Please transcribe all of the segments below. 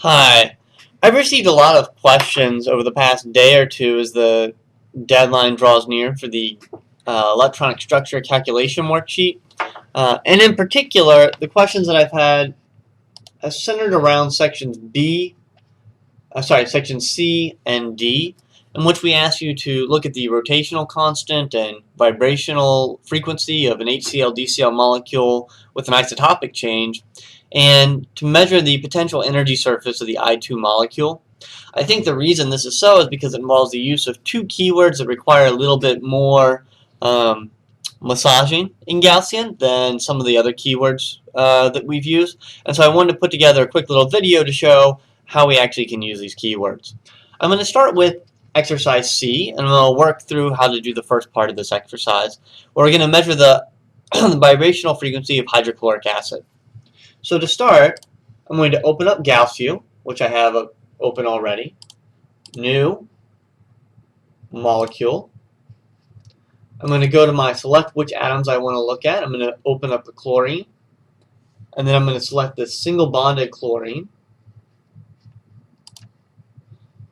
Hi. I've received a lot of questions over the past day or two as the deadline draws near for the electronic structure calculation worksheet. And in particular, the questions that I've had are centered around sections C and D, in which we ask you to look at the rotational constant and vibrational frequency of an HCl-DCl molecule with an isotopic change, and to measure the potential energy surface of the I2 molecule. I think the reason this is so is because it involves the use of two keywords that require a little bit more massaging in Gaussian than some of the other keywords that we've used. And so I wanted to put together a quick little video to show how we actually can use these keywords. I'm going to start with exercise C, and we'll work through how to do the first part of this exercise, where we're going to measure the vibrational frequency of hydrochloric acid. So to start, I'm going to open up Gaussian, which I have open already. New, molecule. I'm going to go to my select which atoms I want to look at. I'm going to open up the chlorine, and then I'm going to select the single bonded chlorine.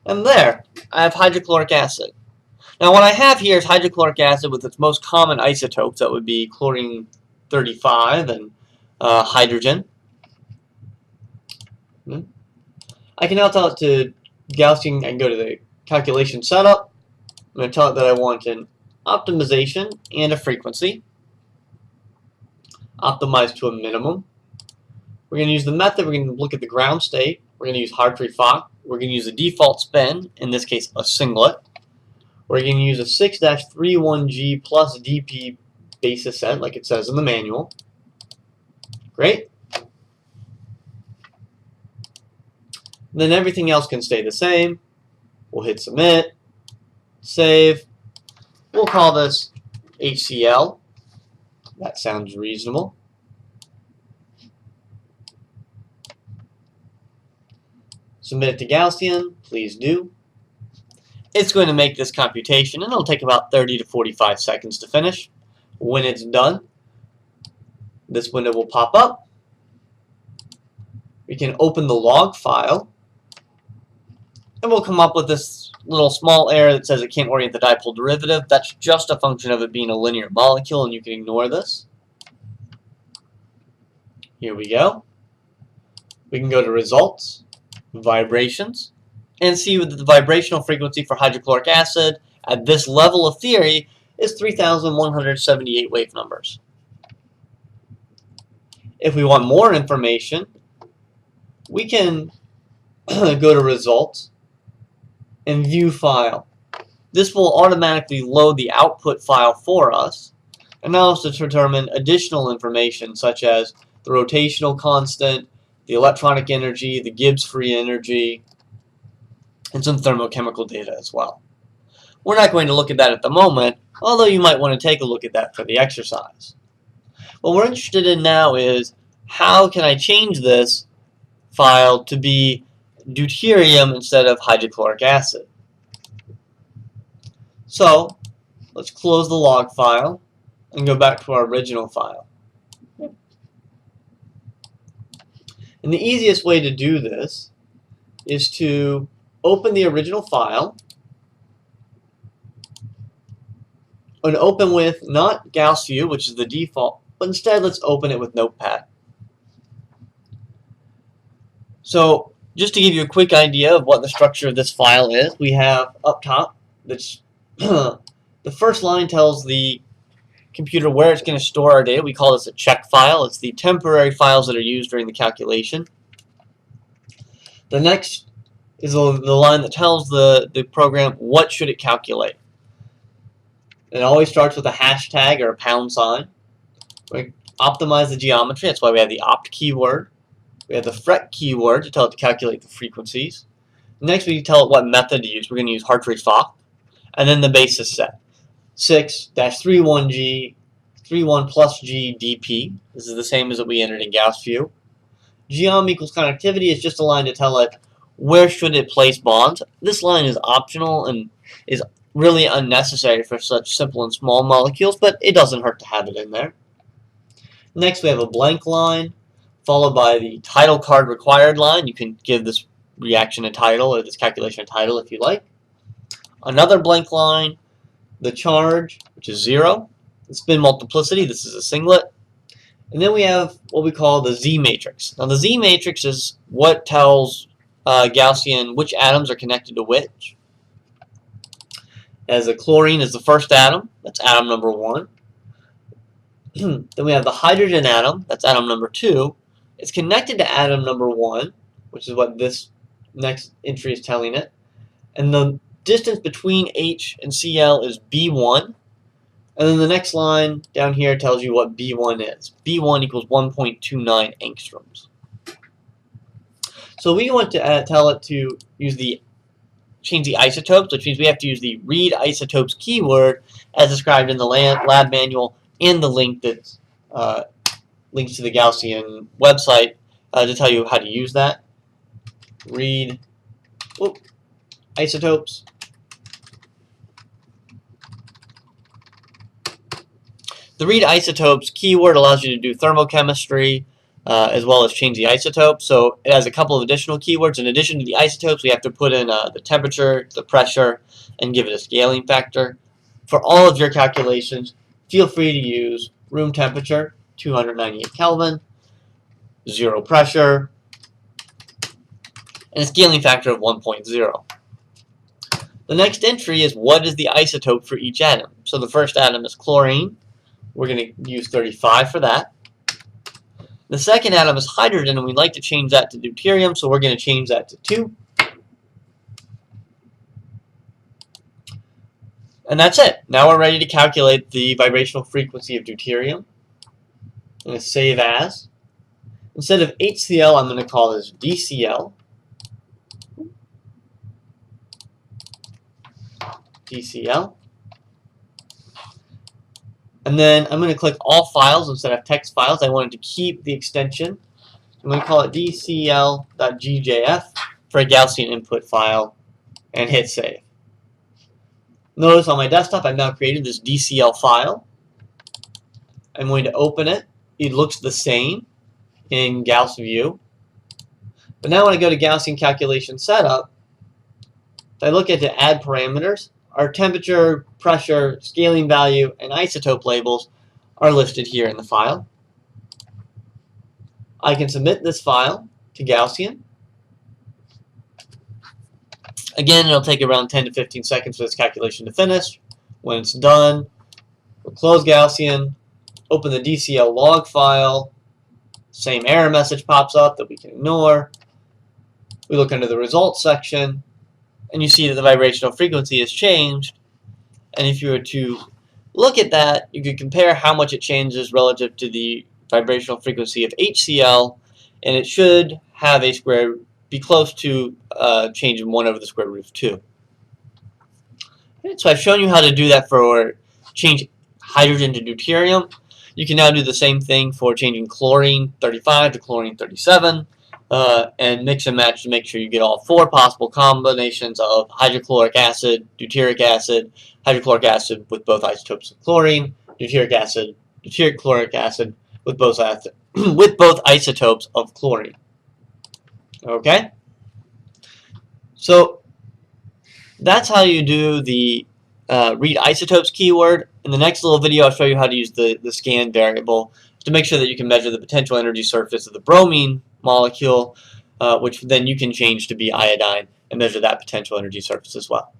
And there, I have hydrochloric acid. Now what I have here is hydrochloric acid with its most common isotopes. That would be chlorine 35 and hydrogen. I can now tell it to Gaussian. I can go to the calculation setup. I'm going to tell it that I want an optimization and a frequency. Optimize to a minimum. We're going to use the method. We're going to look at the ground state. We're going to use Hartree-Fock. We're going to use the default spin, in this case a singlet. We're going to use a 6-31G plus DP basis set, like it says in the manual. Great. Then everything else can stay the same. We'll hit submit, save. We'll call this HCl. That sounds reasonable. Submit it to Gaussian, please do. It's going to make this computation, and it'll take about 30 to 45 seconds to finish. When it's done, this window will pop up. We can open the log file, and we'll come up with this little small error that says it can't orient the dipole derivative. That's just a function of it being a linear molecule, and you can ignore this. Here we go. We can go to results, vibrations, and see that the vibrational frequency for hydrochloric acid at this level of theory is 3,178 wave numbers. If we want more information, we can go to results and view file. This will automatically load the output file for us and allow us to determine additional information such as the rotational constant, the electronic energy, the Gibbs free energy, and some thermochemical data as well. We're not going to look at that at the moment, although you might want to take a look at that for the exercise. What we're interested in now is how can I change this file to be deuterium instead of hydrochloric acid. So let's close the log file and go back to our original file. And the easiest way to do this is to open the original file and open with not Gaussian, which is the default, but instead let's open it with Notepad. So just to give you a quick idea of what the structure of this file is, we have up top that's the first line tells the computer where it's going to store our data. We call this a check file. It's the temporary files that are used during the calculation. The next is the line that tells the program what should it calculate. It always starts with a hashtag or a pound sign. We optimize the geometry. That's why we have the opt keyword. We have the fret keyword to tell it to calculate the frequencies. Next, we tell it what method to use. We're going to use Hartree-Fock. And then the basis set. 6-31G, 31 plus G dP. This is the same as what we entered in Gauss view. Geom equals connectivity is just a line to tell it where should it place bonds. This line is optional and is really unnecessary for such simple and small molecules, but it doesn't hurt to have it in there. Next, we have a blank line, followed by the title card required line. You can give this reaction and title, or this calculation and title if you like. Another blank line, the charge, which is 0. The spin multiplicity, this is a singlet. And then we have what we call the Z matrix. Now the Z matrix is what tells Gaussian which atoms are connected to which. As the chlorine is the first atom, that's atom number 1. Then we have the hydrogen atom, that's atom number 2. It's connected to atom number 1, which is what this next entry is telling it. And the distance between H and Cl is B1. And then the next line down here tells you what B1 is. B1 equals 1.29 angstroms. So we want to tell it to change the isotopes, which means we have to use the read isotopes keyword as described in the lab manual and the link that links to the Gaussian website to tell you how to use that. Read isotopes. The read isotopes keyword allows you to do thermochemistry as well as change the isotope. So it has a couple of additional keywords. In addition to the isotopes, we have to put in the temperature, the pressure, and give it a scaling factor. For all of your calculations, feel free to use room temperature, 298 Kelvin, 0 pressure, and a scaling factor of 1.0. The next entry is what is the isotope for each atom. So the first atom is chlorine. We're going to use 35 for that. The second atom is hydrogen, and we'd like to change that to deuterium, so we're going to change that to 2. And that's it. Now we're ready to calculate the vibrational frequency of deuterium. I'm going to save as. Instead of HCl, I'm going to call this DCl. DCl. And then I'm going to click all files instead of text files. I wanted to keep the extension. I'm going to call it dcl.gjf for a Gaussian input file and hit save. Notice on my desktop I've now created this DCL file. I'm going to open it. It looks the same in Gauss View. But now when I go to Gaussian calculation setup, if I look at the add parameters, our temperature, pressure, scaling value, and isotope labels are listed here in the file. I can submit this file to Gaussian. Again, it'll take around 10 to 15 seconds for this calculation to finish. When it's done, we'll close Gaussian, open the DCL log file, same error message pops up that we can ignore. We look under the results section, and you see that the vibrational frequency has changed. And if you were to look at that, you could compare how much it changes relative to the vibrational frequency of HCl, and it should have be close to change in 1 over the square root of 2. Okay, so I've shown you how to do that for change hydrogen to deuterium. You can now do the same thing for changing chlorine 35 to chlorine 37. And mix and match to make sure you get all 4 possible combinations of hydrochloric acid, deuteric acid, hydrochloric acid with both isotopes of chlorine, deuteric acid, deuteric chloric acid with both isotopes of chlorine. Okay? So that's how you do the read isotopes keyword. In the next little video, I'll show you how to use the scan variable to make sure that you can measure the potential energy surface of the bromine molecule, which then you can change to be iodine and measure that potential energy surface as well.